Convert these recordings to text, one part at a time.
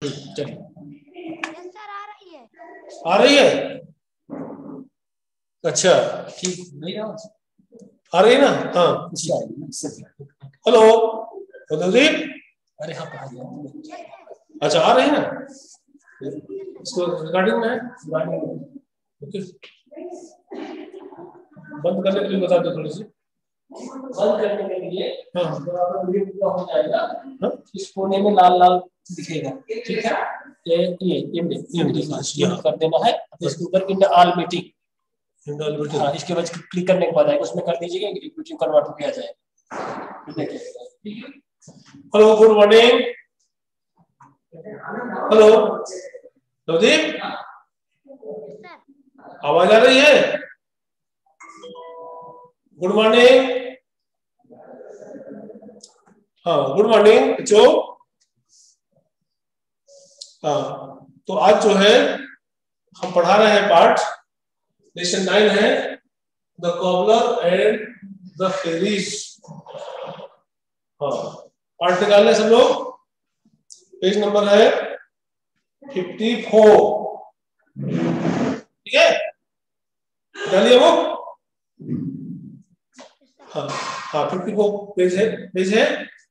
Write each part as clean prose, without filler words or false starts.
चलिए। सर आ रही है। आ रही है? अच्छा ठीक, नहीं आ रही है ना? हाँ हेलो दीप। अरे हाँ कहा गया। अच्छा आ रही है ना? इसको रिकॉर्डिंग में है। ओके बंद करने के लिए बता दो थोड़ी सी। बंद करने के लिए हाँ वीडियो पूरा हो जाएगा। हाँ इस कोने में लाल लाल दिखेगा, ठीक है? ये इंड कर देना है। इसके ऊपर इंड ऑल मीटिंग, हाँ, इसके बाद क्लिक करने के बाद आएगा, उसमें कर दीजिएगा, यूट्यूब कन्वर्ट हो जाएगा। Hello good morning. Hello Navdeep, आवाज आ रही है? Good morning. हाँ गुड मॉर्निंग बच्चों। हाँ तो आज जो है हम पढ़ा रहे हैं पाठ लेसन 9 है the cobbler and the fairies. हाँ पाठ निकालने सब लोग। पेज नंबर है 54। ठीक है डालिए वो। हाँ हाँ 54 पेज है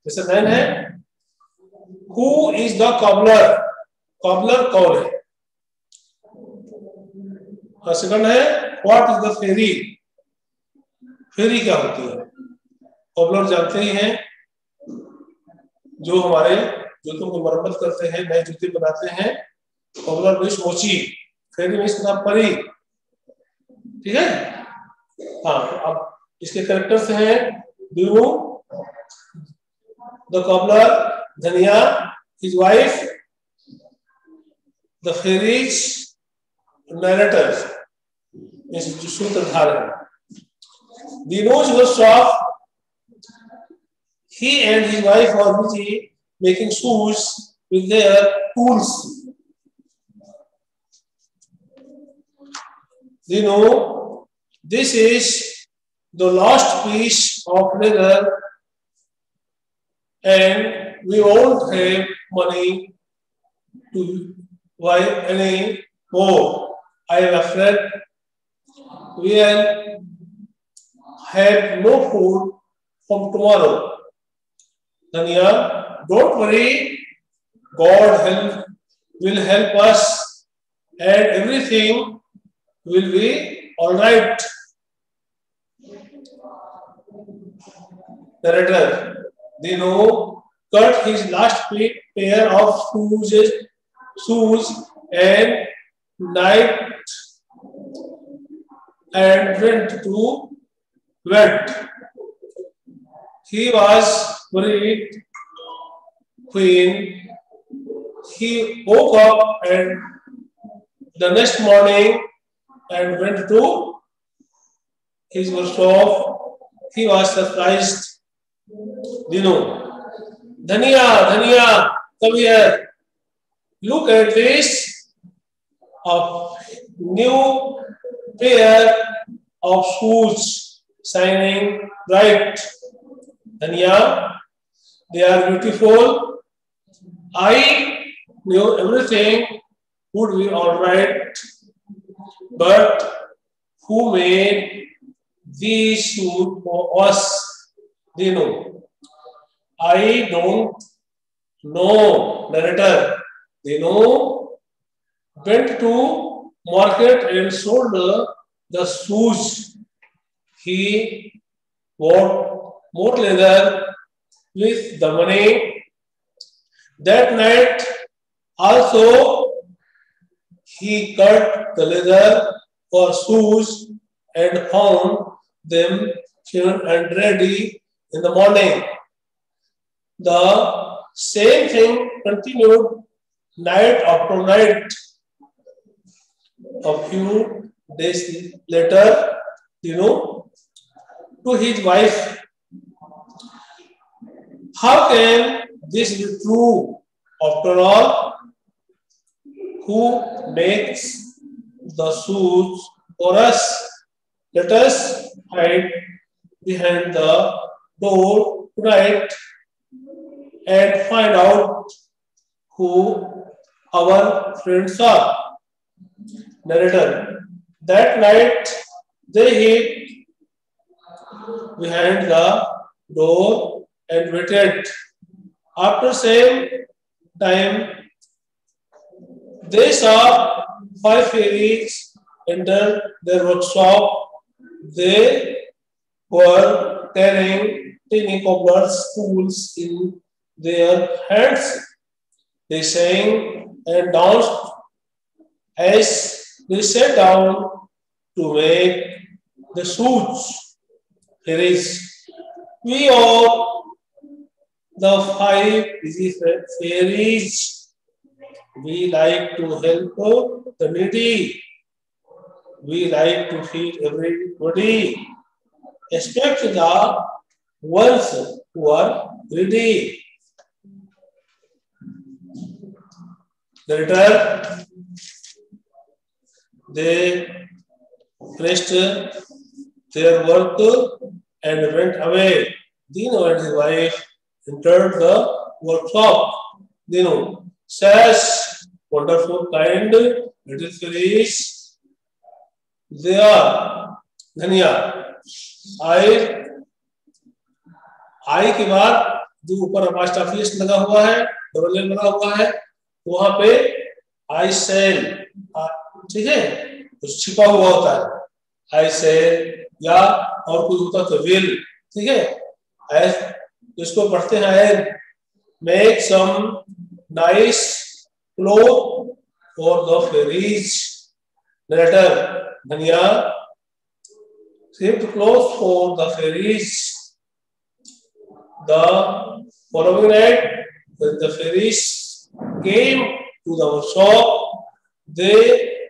लेसन 9 है। Who is the cobbler? Cobbler कौन है? सेकंड है व्हाट इज द फेरी? फेरी क्या होती है? कॉबलर जानते ही हैं, जो हमारे जूतों की मरम्मत करते हैं, नए जूते बनाते हैं। कॉबलर मीन्स मोची, फेरी मीन्स परी। ठीक है। हाँ अब इसके कैरेक्टर्स हैं डू, the cobbler, Dhaniya, his wife, the fairies, narrator जो सूत्रधार है। Dinos was shop. He and his wife were busy making shoes with their tools. Dino, this is the last piece of leather and we won't have money to buy any more. I am afraid we will have no food from tomorrow. Dania, don't worry. God will help us and everything will be all right. Narrator, Dino cut his last pair of shoes and night and went to bed. He was worried when he woke up and the next morning and went to his workshop. He was surprised. Dino, Dhania, come here. Look at this. A new pair of shoes shining bright. Dhania, they are beautiful. I knew everything would be all right, but who made these shoes for us? Dino, I don't know. Narrator, Dino went to market and sold the shoes. He bought more leather with the money. That night also he cut the leather for shoes and found them clean and ready in the morning. The same thing continued night after night. A few days later, to his wife, how can this be true? After all, who makes the shoes for us? Let us hide behind the door tonight and find out who our friends are. Narrator. That night they hid behind the door and waited. After some time, they saw 5 fairies enter their workshop. They were carrying tiny cobblers' tools in their hands. They sang and danced as they sat down to make the suits. Fairies. We are the 5 busy fairies. We like to help the needy. We like to feed everybody, except the ones who are greedy. Later, they finished their work and went away. Dino and his wife entered the workshop. Dino says, wonderful, kind, little fairies. They are. धनिया आई के बाद जो ऊपर अपास्ट्रोफिस लगा हुआ है, double L लगा हुआ है, वहां पे आई सेल, ठीक है, कुछ छिपा हुआ होता है, आई सेल या और कुछ होता तो विल, ठीक है, इसको पढ़ते हैं make some nice cloth for the fairies. Narrator Dhaniya saved clothes for the fairies. The following night, when the fairies came to the workshop, they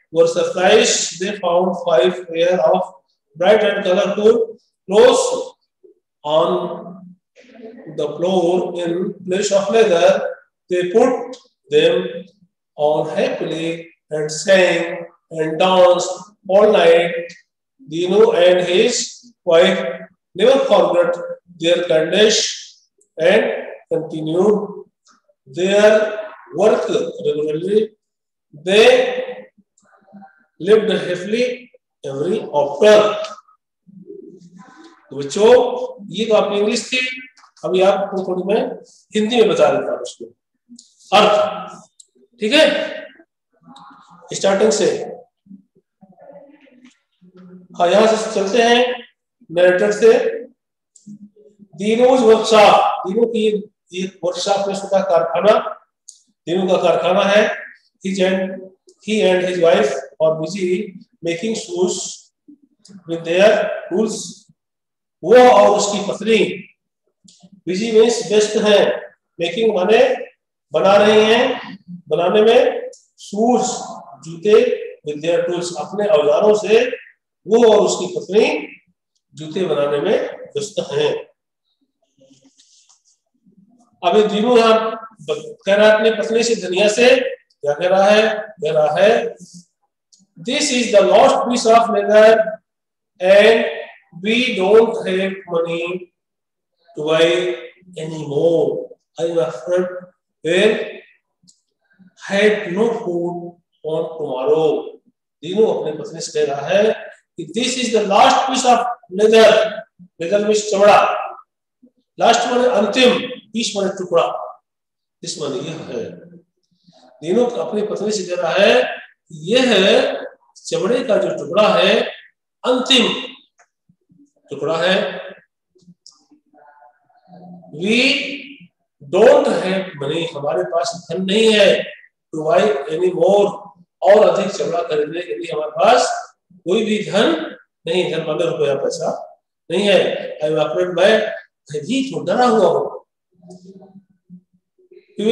were surprised. They found 5 pair of bright and colorful clothes on the floor in place of leather. They put them on happily and sang and danced all night. Dino and his wife never forgot their kindness and continued their work regularly. They lived happily ever after. तो बच्चों, ये तो आपकी English थी. अभी आपको थोड़ी मैं हिंदी में बता देता हूँ उसको अर्थ. ठीक है, स्टार्टिंग से. हाँ, यहां से चलते हैं नरेटर से. दीनोज वर्कशॉप, दीनों की एक वर्कशॉप में उसका कारखाना, दीनों का कारखाना है. he and his wife are busy making shoes with their tools. वो और उसकी पत्नी बिजी मीन्स व्यस्त हैं, मेकिंग माने बना रही हैं, बनाने में, शूज जूते विद देयर टूल्स अपने औजारों से वो और उसकी पत्नी जूते बनाने में व्यस्त हैं. अभी दीनू यहाँ कह रहा है अपनी पत्नी से, धनिया से, क्या कह रहा है? कह रहा है this is the last piece of leather and we don't have money to buy any more. I am afraid we'll have no food on tomorrow. Dinu अपने पत्नी से कह रहा है this is the last piece of leather. Leather means चमड़ा. Last माने अंतिम, piece माने टुकड़ा, इस माने यह है. दीनू अपनी पत्नी से कह रहा है यह चमड़े का जो टुकड़ा है अंतिम टुकड़ा है. वी डोंट हैव मनी, हमारे पास धन नहीं है, टू बाय एनी मोर, और अधिक चमड़ा खरीदने के लिए हमारे पास कोई भी धन नहीं. धन माने रुपया पैसा नहीं है. आई एम अफ्रेड, मैं भी तो डरा हुआ हूँ. I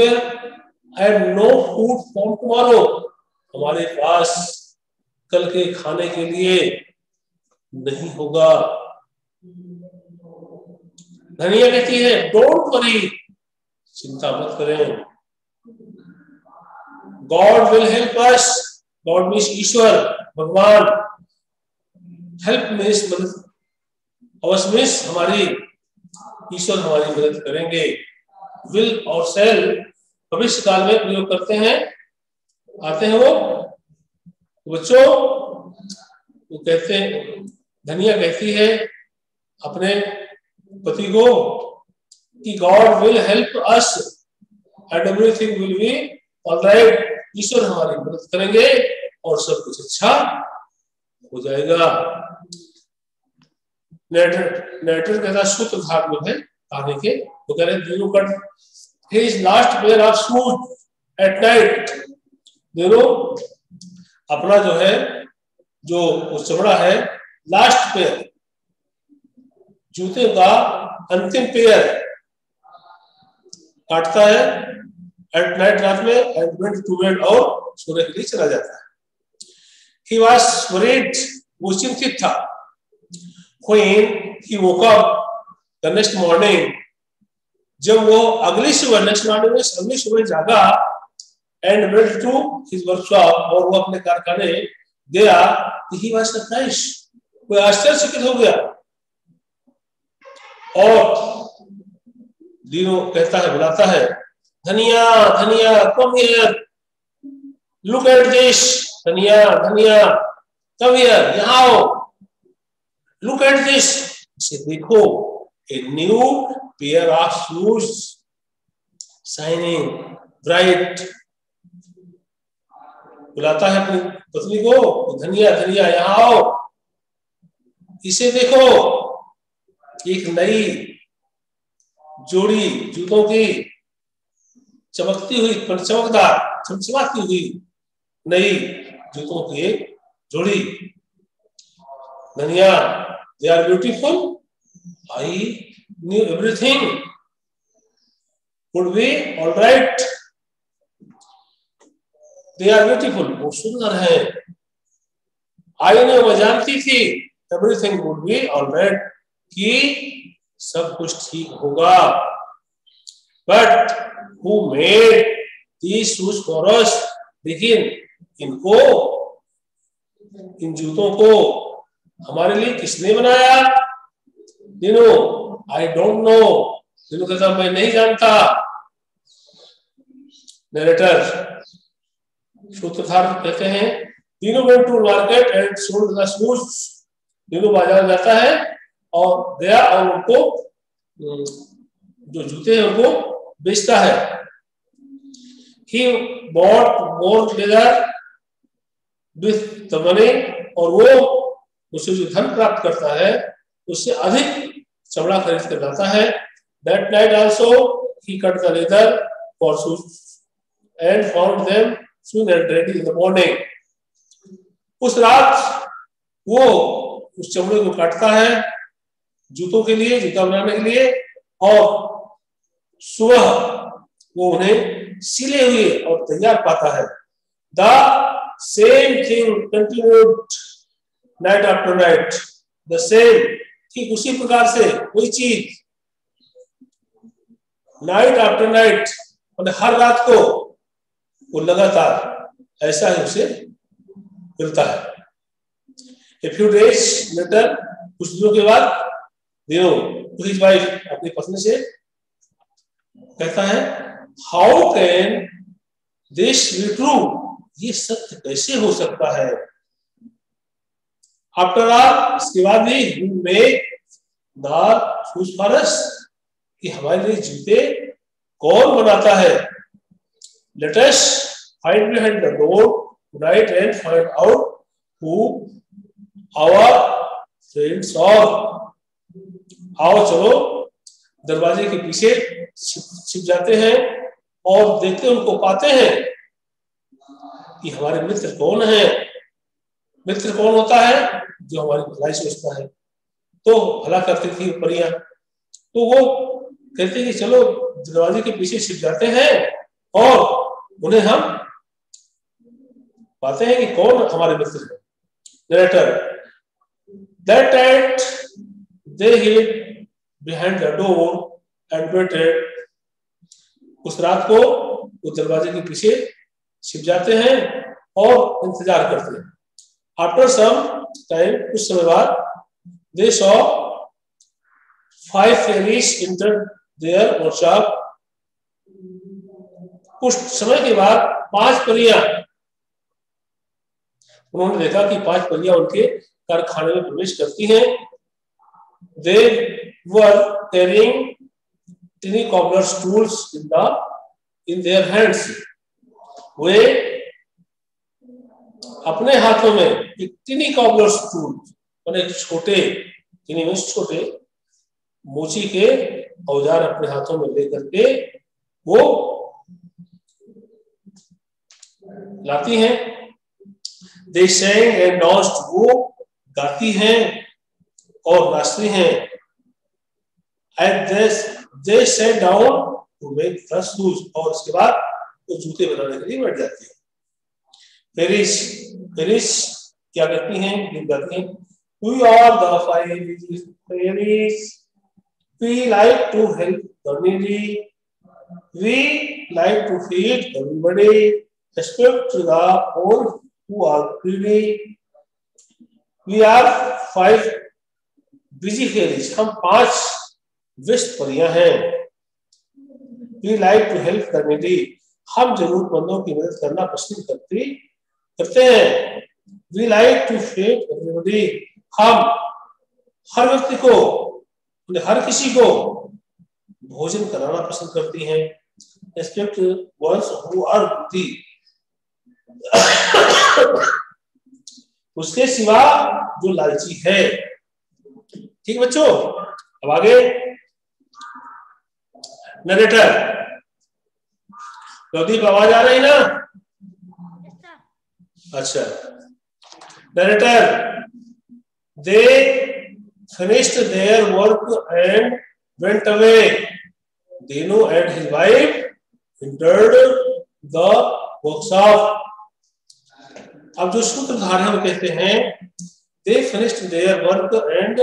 have no food for tomorrow, हमारे पास कल के खाने के लिए नहीं होगा. धनिया कहती है डोंट वरी, चिंता मत करें. God will help us. God means ईश्वर, भगवान. हेल्प मीन्स मदद, अवश्य मीन्स हमारी, ईश्वर हमारी मदद करेंगे. विल और सेल भविष्य काल में प्रयोग करते हैं आते हैं वो बच्चों, वो कहते हैं, धनिया कहती है अपने पति को कि God will help us and everything will be alright, ईश्वर हमारी मदद करेंगे और सब कुछ अच्छा हो जाएगा। नेटर कहता सूत्रधार जो है कहानी के, वो कह रहे दिनों cut his last pair of shoes at night, दिनों अपना जो है जो चमड़ा है लास्ट पेयर जूते का अंतिम पेयर काटता है एट नाइट, रात में, एंड वेंट टू बेड, और सोने के लिए चला जाता है। He was worried, वो चिंतित था। When he woke up the next morning, जब वो अगली सुबह next morning में अगली सुबह जागा, and went to his workshop, और वो अपने कारखाने गया, he was surprised, वो आश्चर्यचकित हो गया। और दीनो कहता है, बुलाता है, धनिया धनिया come here, look at this, धनिया धनिया come here, यहाँ आओ, look at this, इसे देखो, a new pair of shoes shining bright, बुलाता है अपनी पत्नी को, धनिया धनिया यहाँ आओ, इसे देखो, एक नई जोड़ी जूतों की चमकती हुई, चमकदार, चमचमाती हुई नई जूतों की एक जोड़ी। धनिया, they are beautiful, I knew everything would be all right, they are beautiful, वो सुंदर है, I knew, मैं जानती थी, everything would be all right, कि सब कुछ ठीक होगा। But who made these shoes for us, लेकिन इनको, इन जूतों को हमारे लिए किसने बनाया? दिनो, I don't know, दिनो कहता मैं नहीं जानता। नरेटर सूत्रधार कहते हैं, दिनो went to market and sold the shoes, दिनो बाजार जाता है और गया और उनको जो जूते हैं उनको बेचता है। He bought more leather with the money, और वो उससे जो धन प्राप्त करता है उससे अधिक चमड़ा खरीद कर लाता है। That night also he cut the leather for shoes and found them soon and ready in the morning. उस रात वो उस चमड़े को काटता है जूतों के लिए, जूता बनाने के लिए, और सुबह वो उन्हें सिले हुए और तैयार पाता है। The same thing continued night after night, the same, ठीक उसी प्रकार से कोई चीज नाइट आफ्टर नाइट, हर रात को वो लगातार ऐसा ही उसे मिलता है। A few days later, कुछ दिनों के बाद दिनो to his wife, अपनी पत्नी से कहता है, how can this be true, ये सत्य कैसे हो सकता है? आफ्टर ऑल, इसके बाद भी, you make the shoes for us, कि हमारे लिए जूते कौन बनाता है? Let us find behind the door tonight and find out who our friends are. आओ चलो दरवाजे के पीछे छिप जाते हैं और देखते उनको पाते हैं कि हमारे मित्र कौन है। मित्र कौन होता है? जो हमारी भलाई सोचता है। तो भला करती थी परियां, तो वो कहते हैं कि चलो दरवाजे के पीछे छिप जाते हैं और उन्हें हम पाते हैं कि कौन हमारे मित्र है। Narrator, that night they hid behind the door and waited. उस रात को वो दरवाजे के पीछे छिप जाते हैं और इंतजार करते हैं। After some time, कुछ समय बाद, they saw 5 fairies entered their workshop. कुछ समय के बाद 5 परियां उन्होंने देखा कि 5 परियां उनके कारखाने में प्रवेश करती हैं। They were carrying tiny cobbler's tools in their hands. वे अपने हाथों में एक टिनी कॉबलर्स टूल, मैंने छोटे टिनी में छोटे मोची के औजार अपने हाथों में लेकर के वो लाती हैं। They sang and danced, वो गाती हैं और नाचती हैं। And they sat down to make the shoes, और उसके बाद वो जूते बनाने के लिए बैठ जाती है। पेरिस क्या करती हैं? गीत गाती हैं। We are the 5 fairies. We like to help the needy. We like to feed everybody, except the poor who are greedy. We are 5 busy fairies. हम 5 व्यस्त परियां हैं। We like to help the needy. हम जरूरतमंदों की मदद करना पसंद करते हैं। We like to feed everybody. हम हर व्यक्ति को, हर किसी को भोजन कराना पसंद करती हैं। Except ones who are greedy. उसके सिवा जो लालची है। ठीक बच्चों, अब आगे नरेटर। प्रदीप, आवाज आ रही ना? अच्छा, narrator. They finished their work and went away. Dinu and his wife entered the workshop. अब जो सूत्रधार है वो कहते हैं they finished their work and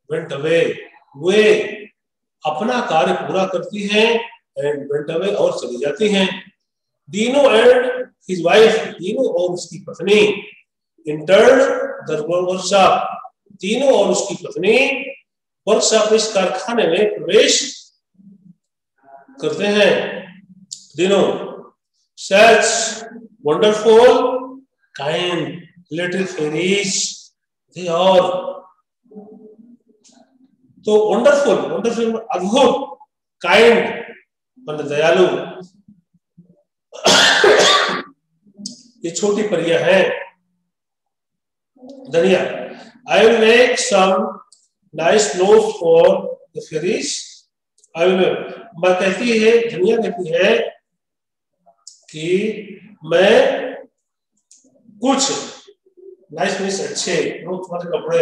went away. वे अपना कार्य पूरा करती हैं and went away, और चली जाती हैं। Dinu and his wife, Dinu और उसकी पत्नी entered the workshop. दीनू और उसकी पत्नी वर्कशॉप, इस कारखाने में प्रवेश करते हैं। Dinu, such wonderful, kind little fairies they are. तो वंडरफुल अद्भुत, काइंड मतलब दयालु, ये छोटी परियां हैं। धनिया, I will make some nice clothes for the fairies. I will make, मैं कहती है, धनिया कहती है कि मैं कुछ नाइस अच्छे वाले कपड़े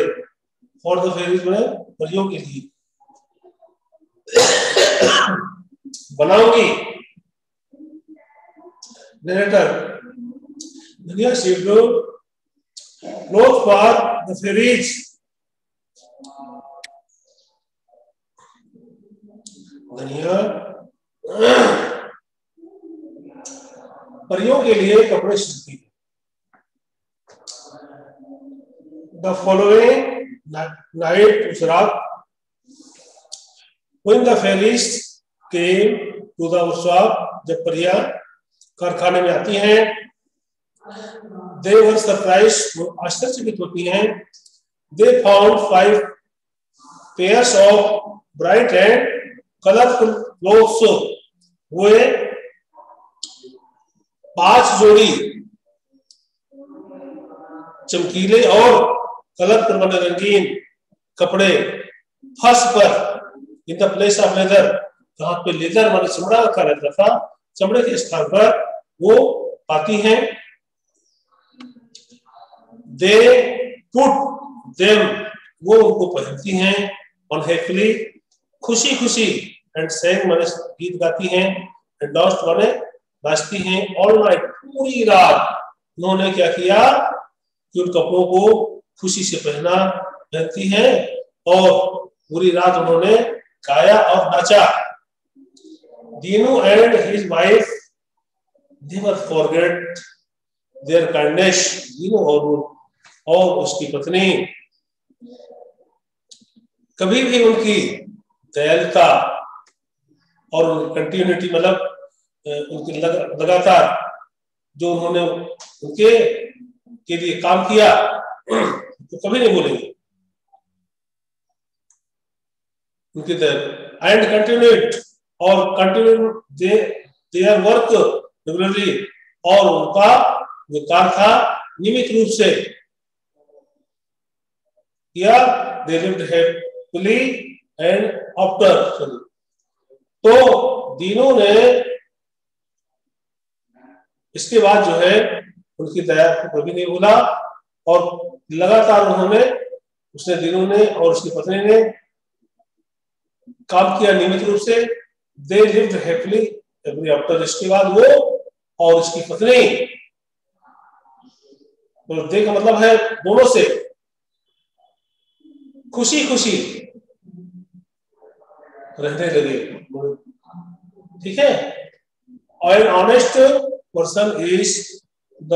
फॉर द फेरीज में परियों के लिए बनाऊंगी। नरेटर, धनिया शेड्यू क्लोथ फॉर द फेरीज। धनिया परियों के लिए कपड़े सिलती है। The following night, उस रात, when the fairies came to the workshop, जब परियां कारखाने में आती हैं, they were surprised, वो आश्चर्यचकित होती हैं। They found 5 pairs of bright and colorful clothes. वे 5 जोड़ी चमकीले और कलरफुल बने रंगीन कपड़े फर्श पर, in the place of leather, जहां पे लेदर वाला चमड़ा रखा रहता था, चमड़े के स्थान पर वो पाती हैं। दे पुट देम, वो उनको पहनती हैं। अनहैप्पीली, खुशी खुशी, एंड सेंग माने गीत गाती हैं, एंड डांस्ड माने नाचती हैं। ऑल नाइट, पूरी रात उन्होंने क्या किया कि उन कपड़ों को खुशी से पहनती हैं और पूरी रात उन्होंने गाया और नाचा। Dinu and his wife never forget their kindness. Dinu और उसकी पत्नी कभी भी उनकी दयालुता और कंटिन्यूटी, मतलब उनकी लगातार जो उन्होंने उनके के लिए काम किया तो कभी नहीं बोलेंगे। उनकी एंड कंटिन्यूड और कंटिन्यू देयर वर्क रेगुलरली, और उनका जो कार्य था नियमित रूप से किया। They lived happily and after. तो तीनों ने इसके बाद जो है उनकी दया को कभी नहीं भूला, और लगातार उन्होंने, उसने दिनों ने और उसकी पत्नी ने काम किया नियमित रूप से। They lived happily every after. इसके बाद वो और उसकी पत्नी, तो दे का मतलब है दोनों से, खुशी खुशी रहने लगे। ठीक है। और honest person is the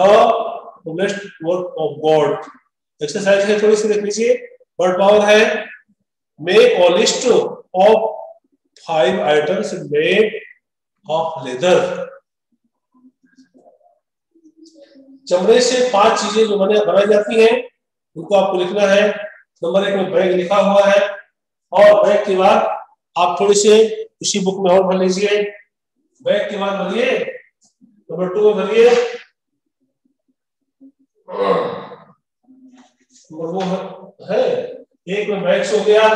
honest work of God. Exercise है, थोड़ी सी देख लीजिए। वर्ड पावर है make a list of 5 items made of leather. चमड़े से 5 चीजें जो बनाई जाती हैं उनको आपको लिखना है। नंबर 1 में बैग लिखा हुआ है, और बैग के बाद आप थोड़ी से उसी बुक में और भर लीजिए। बैग के बाद भरिए नंबर 2 में भरिए, वो है 1 में बैग्स हो गया,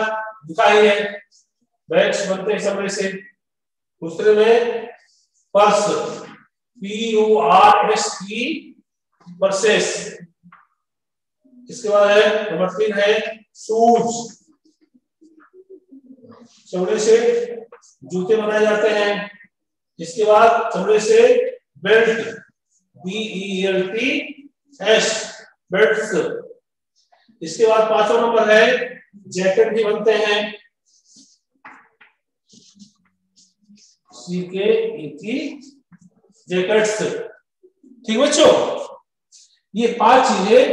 लिखा ही है बैग्स बनते हैं चमड़े से। दूसरे में पर्स, PURSE, पर्सेस। इसके बाद है नंबर 3 है शूज, चमड़े से जूते बनाए जाते हैं। इसके बाद चमड़े से बेल्ट, BELTS, बेल्ट्स। इसके बाद 5वां नंबर है जैकेट भी बनते हैं, CKET, जैकेट्स। ठीक बच्चों, ये 5 चीजें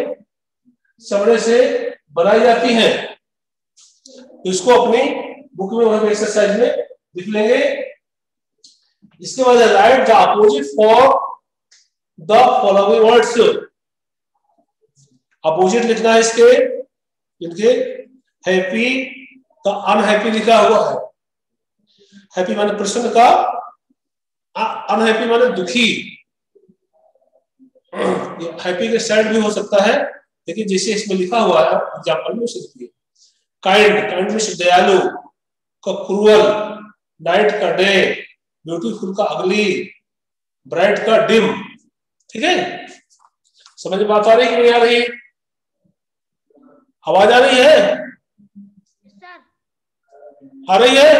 चमड़े से बनाई जाती हैं। इसको अपनी बुक में हम एक्सरसाइज में लिख लेंगे। इसके बाद right the opposite for the following words. Opposite लिखना है इसके, इनके। हैप्पी का अनहैप्पी लिखा हुआ है। हैप्पी माने प्रसन्न का, अनहैप्पी माने दुखी। हैप्पी के साइड भी हो सकता है, लेकिन जैसे इसमें लिखा हुआ है एग्जाम्पल में उसे लिखिए। काइंड, काइंड में दयालु का क्रूअल, नाइट का डे, ब्यूटीफुल का अगली, ब्राइट का डिम। ठीक है, समझ में बात आ रही है कि नहीं आ रही? आवाज आ रही है? सर, आ रही है?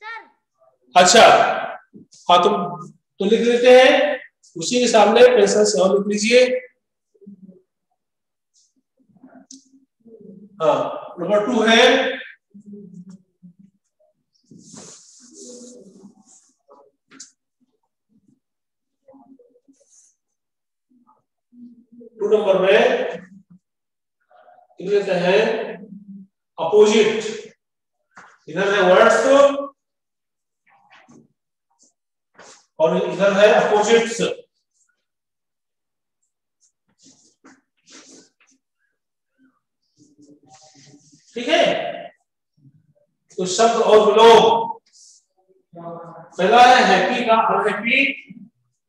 सर। अच्छा, हाँ तो लिख लेते हैं। उसी के सामने पेंसिल से और लिख लीजिए। हाँ, नंबर 2 है नंबर में लिख लेते हैं अपोजिट। इधर है वर्ड्स और इधर है अपोजिट्स। ठीक है, तो शब्द और विलोम। पहला है हैप्पी का अनहैप्पी,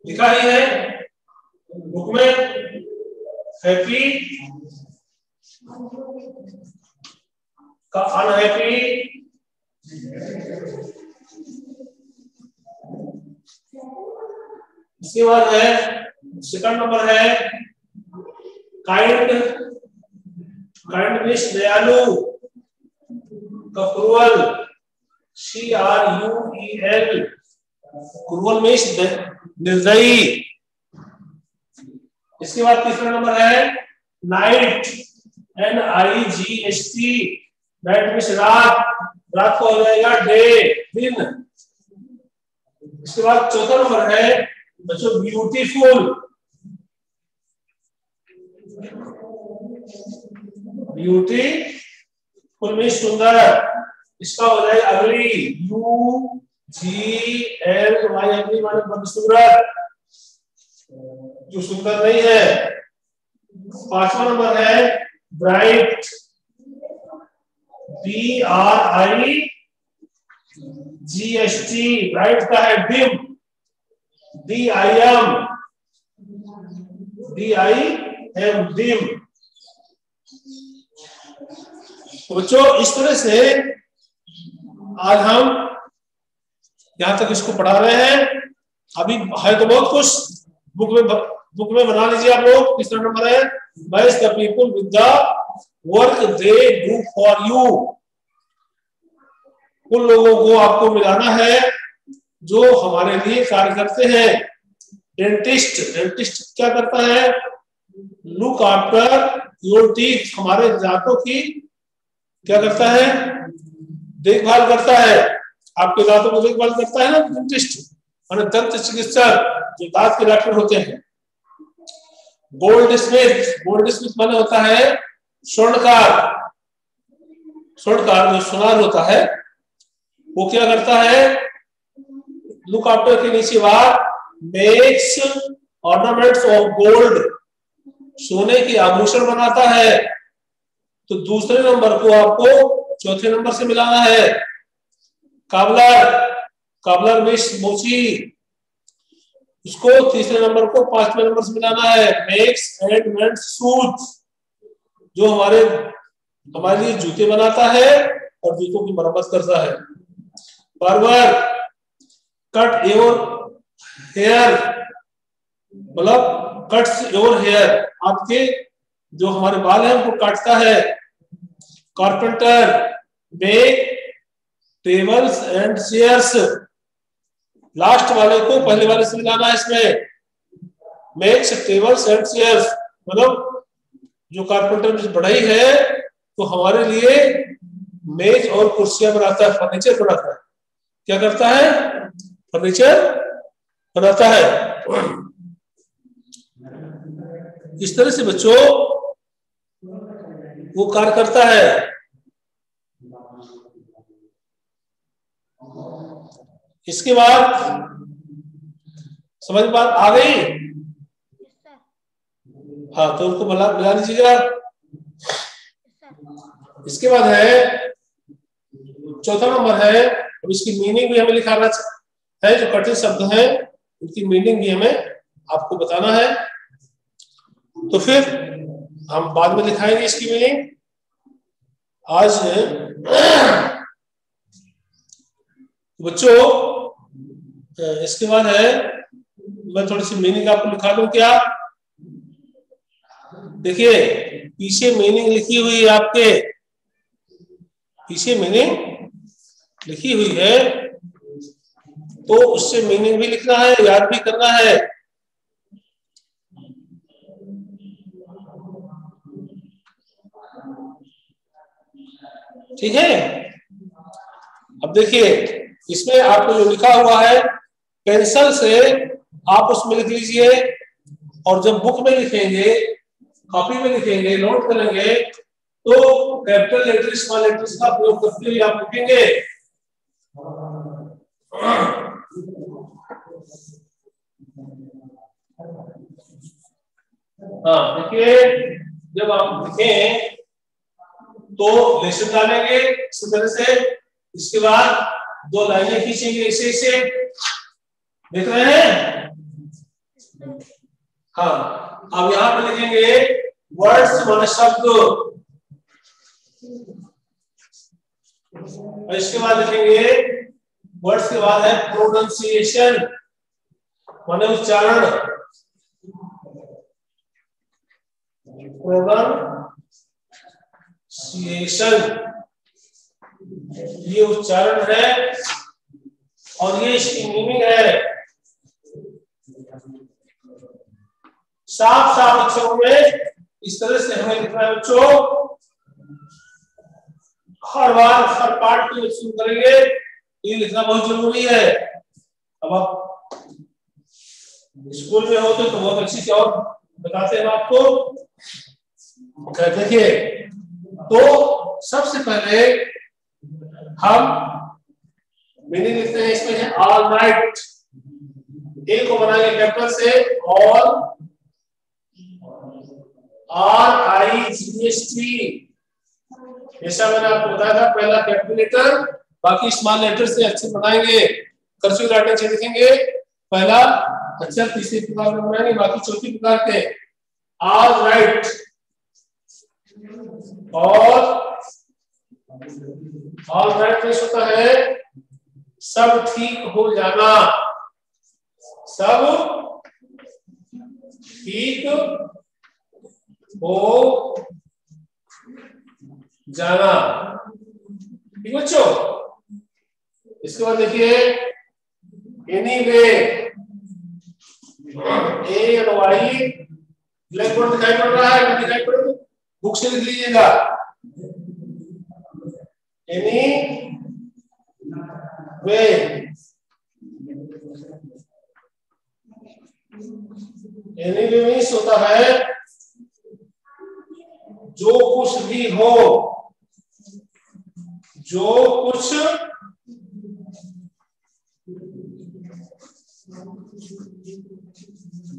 लिखा ही है बुक में। हैप्पी का अनहैप्पी, इसके बाद है सेकंड नंबर है काइंड, काइंड मीन्स दयालु का क्रूअल, CRUEL, क्रूअल मीन्स निर्दयी। इसके बाद तीसरा नंबर है नाइट, NIGHT, नाइट मीन्स रात, रात को हो जाएगा डे, दिन। इसके बाद चौथा नंबर है बच्चों ब्यूटीफुल, ब्यूटीफुल मीन्स सुंदर, इसका हो जाएगा अगली, UGLY, अगली माने बदसूरत, जो सुंदर नहीं है। पांचवा नंबर है ब्राइट, BRIGHT, ब्राइट का है डिम, DIM, डिम। तो बच्चों इस तरह से आज हम यहां तक इसको पढ़ा रहे हैं। अभी है तो बहुत कुछ, बुक में बना लीजिए आप लोग। तीसरा नंबर है match the people with the work they do for you. उन लोगों को आपको मिलाना है जो हमारे लिए कार्य करते हैं। डेंटिस्ट क्या करता है? लुक आफ्टर योर टीथ, हमारे दांतों की क्या करता है? देखभाल करता है। आपके दांतों को देखभाल करता है ना डेंटिस्ट, और दंत चिकित्सक जो दांत के डॉक्टर होते हैं। गोल्ड स्मिथ माने होता है स्वर्णकार जो सुनार होता है, वो क्या करता है? लुक आफ्टर के नीचे बात मेक्स ऑर्नामेंट्स ऑफ गोल्ड, सोने की आभूषण बनाता है। तो दूसरे नंबर को आपको चौथे नंबर से मिलाना है। काबलर मोची, उसको तीसरे नंबर को पांचवें नंबर से मिलाना है। मेक्स एंड मेंट्स शूज, जो हमारे लिए जूते बनाता है और जूतों की मरम्मत करता है। बार्बर, कट योर हेयर, मतलब कट्स योर हेयर, आपके जो हमारे बाल हैं उनको काटता है। Carpenter, make tables and chairs, last वाले को पहले वाले से मिलाना है इसमें। मेक्स टेबल्स एंड चेयर्स, मतलब जो कारपेंटर में बढ़ाई है तो हमारे लिए मेज और कुर्सियां बनाता है, फर्नीचर बनाता है। क्या करता है? फर्नीचर बनाता है। इस तरह से बच्चों वो कार्य करता है। इसके बाद समझ बात आ गई? हाँ, तो उनको मिला लीजिएगा। इसके बाद है चौथा नंबर है, अब इसकी मीनिंग भी हमें लिखाना है। जो कठिन शब्द हैं उनकी मीनिंग भी हमें आपको बताना है। तो फिर हम बाद में लिखाएंगे इसकी मीनिंग। आज बच्चों इसके बाद है, मैं थोड़ी सी मीनिंग आपको लिखा दूं क्या? देखिए पीछे मीनिंग लिखी हुई है, आपके पीछे मीनिंग लिखी हुई है, तो उससे मीनिंग भी लिखना है, याद भी करना है। ठीक है? अब देखिए इसमें आपको जो लिखा हुआ है पेंसिल से आप उसमें लिख लीजिए, और जब बुक में लिखेंगे, कॉपी में लिखेंगे, नोट करेंगे, तो कैपिटल लेटर स्मॉल लेटर्स का प्रयोग करते हुए आप लिखेंगे। हाँ देखिए, जब आप लिखें तो लेसन डालेंगे इस तरह से। इसके बाद दो लाइनें खींचेंगे इसे देख रहे हैं? हाँ, अब यहां पे लिखेंगे वर्ड्स माने शब्द, और इसके बाद लिखेंगे वर्ड्स के बाद है प्रोनाउंसिएशन माने उच्चारण। प्रोनाउंसिएशन ये उच्चारण है, और ये इसकी मीनिंग है। साफ अक्षरों में इस तरह से हमें लिखना है बच्चों। हर बार हर पार्ट को शुरू करेंगे, ये लिखना बहुत जरूरी है। अब आप स्कूल में हो तो बहुत अच्छी से और बताते हैं आपको। देखिए, तो सबसे पहले हम मीनिंग लिखते हैं। इसमें है ऑल राइट, ए को बनाएंगे कैपिटल से, ऑल RIGST, जैसा मैंने आपको बताया था, पहला कैपिटल लेटर, बाकी स्मॉल लेटर से अक्षर बनाएंगे, कर्सिव राइटिंग से लिखेंगे, पहला अक्षर तीसरे प्रकार में बनाएंगे, बाकी चौथी प्रकार के। ऑल राइट, और ऑल राइट में होता है सब ठीक हो जाना, सब ठीक हो जाना। ठीक बच्चों, इसके बाद देखिए एनीवे, ए और वाई, ब्लैक बोर्ड दिखाई पड़ रहा है, दिखाई पड़ रहा है, बुक से लिख लीजिएगा। Any way, any way means होता है जो कुछ भी हो, जो कुछ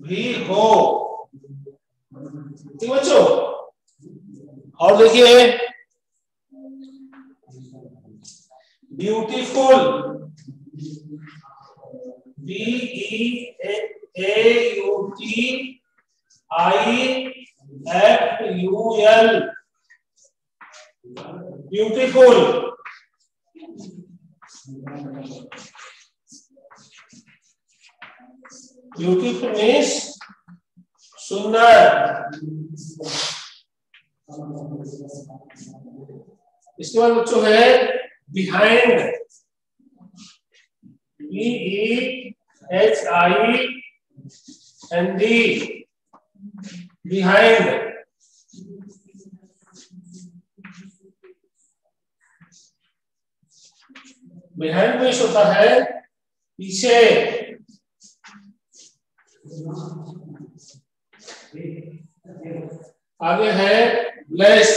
भी हो। ठीक बच्चों, और देखिए beautiful, BEAUTIFUL, beautiful. Beautiful means सुंदर। इसके बाद बच्चों है behind, BEHIND, behind. Behind means होता है पीछे। आगे है ब्लेस,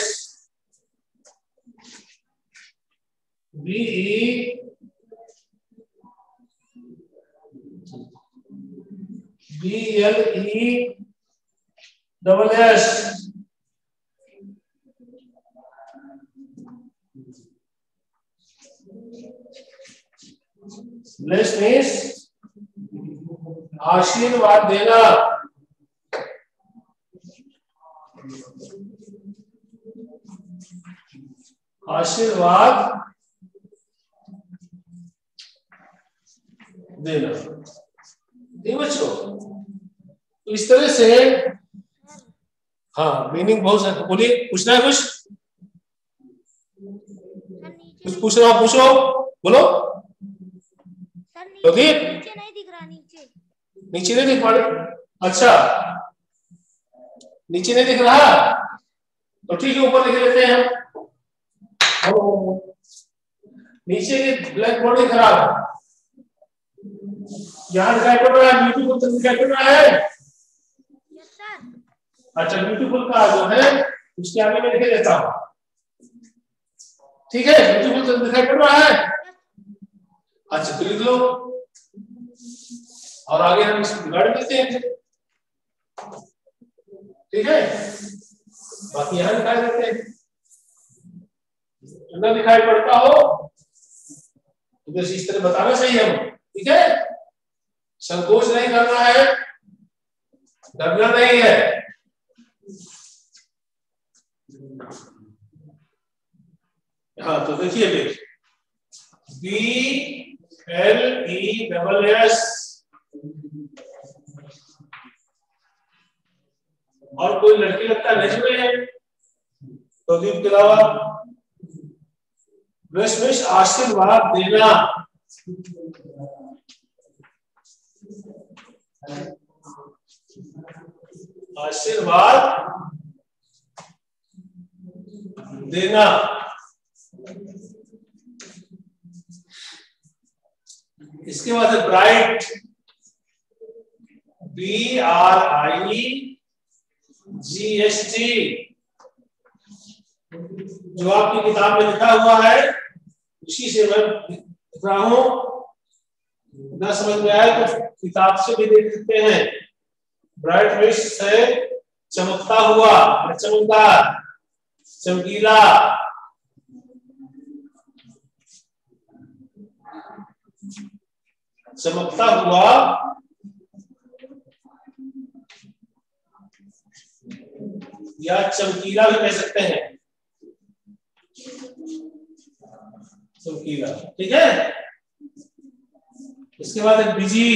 BLESS, ब्लेस मीन्स आशीर्वाद देना। आशीर्वाद देना। ठीक बच्चों, तो इस तरह से, हाँ मीनिंग बहुत है। बोलिए, पूछना है कुछ? कुछ पूछ रहा हो, पूछो, बोलो। नीचे नहीं दिख रहा, नीचे नहीं दिख पा रहे? अच्छा, नीचे नहीं दिख रहा, तो ठीक है, ऊपर लिख लेते हैं हम। नीचे की ब्लैक बोर्ड खराब, यहाँ दिखाई पड़ रहा है, ब्यूटीफुल तो दिखाई पड़ रहा है। अच्छा, ब्यूटीफुल का जो है उसके आगे मैं लिख देता हूँ। ठीक है, ब्यूटीफुल तो दिखाई पड़ रहा है। अच्छा, तो लिख लो, और आगे हम इसको बिगाड़ देते हैं। ठीक है, बाकी यहाँ दिखाई देते हैं। न दिखाई पड़ता हो तो बस इस तरह बताना चाहिए हम। ठीक है, संकोच नहीं करना है, डरना नहीं है। हाँ, तो देखिए BLESS, और कोई लड़की लगता नहीं है तो दीप के अलावा ब्लेस आशीर्वाद देना। आशीर्वाद देना। इसके बाद है ब्राइट, BRIGST, जो आपकी किताब में लिखा हुआ है उसी से मैं लिख रहा हूं। ना समझ में आए तो किताब से भी देख सकते हैं। ब्राइट मीन्स है चमकता हुआ, चमकदार, चमकीला, चमकता हुआ, या चमकीला भी कह सकते हैं, चमकीला। ठीक है। इसके बाद बिजी,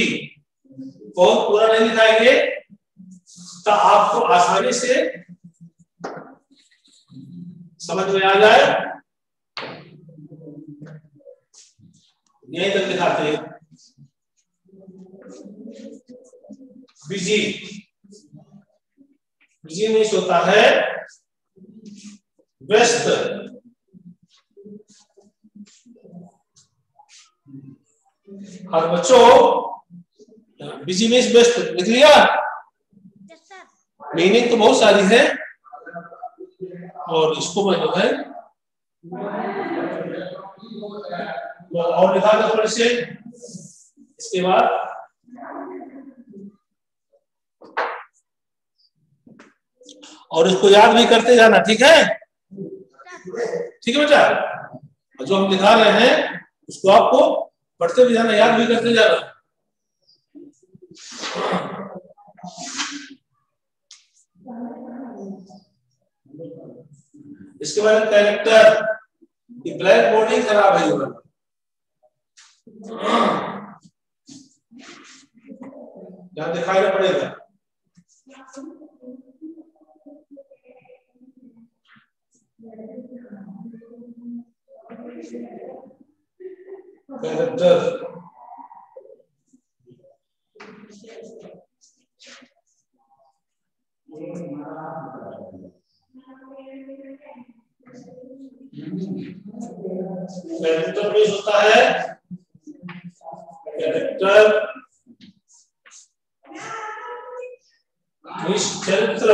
बहुत पूरा नहीं दिखाएंगे तो आपको आसानी से समझ में आ जाए, यही तक दिखाते हैं। बिजी, बिजी मीन्स होता है व्यस्त, और बच्चों बिजी मीन्स व्यस्त लिख लिया। मीनिंग तो बहुत सारी है, और इसको मैं जो है और लिखा दो थोड़े से। इसके बाद और इसको याद भी करते जाना। ठीक है, ठीक है बेटा। जो हम दिखा रहे हैं उसको आपको पढ़ते भी जाना, याद भी करते जाना। इसके बाद कैरेक्टर, ब्लैक बोर्ड ही खराब है, यहाँ दिखाना पड़ेगा। कैरेक्टर, कैरेक्टर मीन्स होता है कैरेक्टर मीन्स चरित्र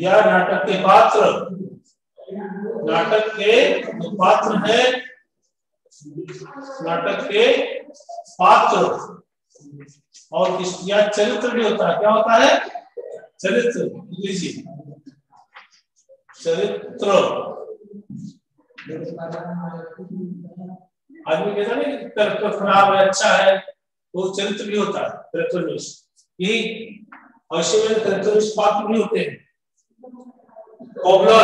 या नाटक के पात्र। नाटक के जो पात्र है, नाटक के पात्र, और या चरित्र भी होता है। क्या होता है? चरित्र। लीजिए चरित्र। आदमी कहता है कि कैरेक्टर खराब है, अच्छा है, वो चरित्र भी होता है। कैरेक्टर में यही अवश्य में कैरेक्टर पात्र भी होते हैं। कॉबलर,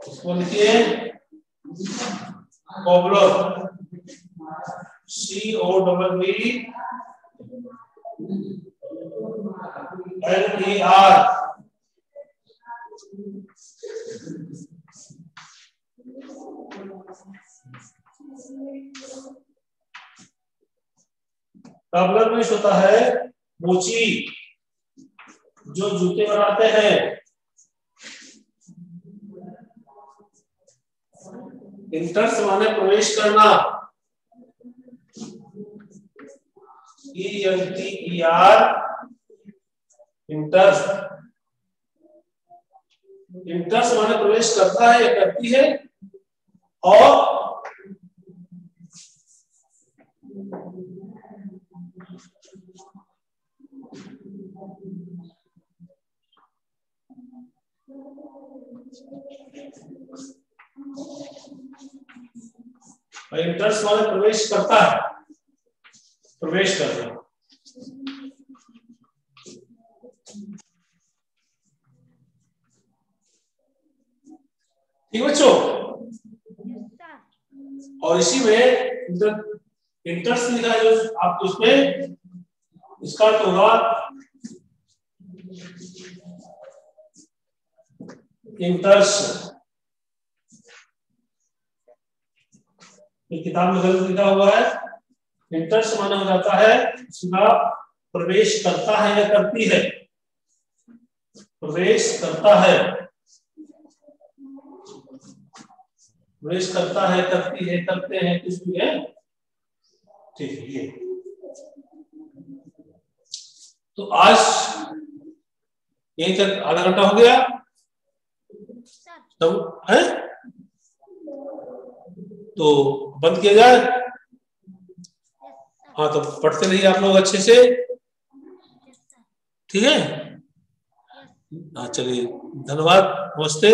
इसको लिखिए कॉबलर, COBBLER। कॉबलर में होता है मोची, जो जूते बनाते हैं। इंटर्स माने प्रवेश करना, ENTER, इंटर्स। इंटर्स माने प्रवेश करता है या करती है, और इंटर्स माने प्रवेश करता है, प्रवेश करना। ठीक बच्चों, और इसी में इंटर्स लिखा है जो आप उसमें, इसका तो होगा इंटर्स। किताब में गलत लिखा हुआ है। इंटर्स माना हो जाता है उसका प्रवेश करता है या करती है, प्रवेश करता है, प्रवेश करता है, करती है, करते हैं, कुछ भी है। ठीक है, ये तो आज यही तक आधा घंटा हो गया। तो है तो बंद किया जाए। हाँ तो पढ़ते रहिए आप लोग अच्छे से, ठीक है। हाँ चलिए, धन्यवाद, नमस्ते।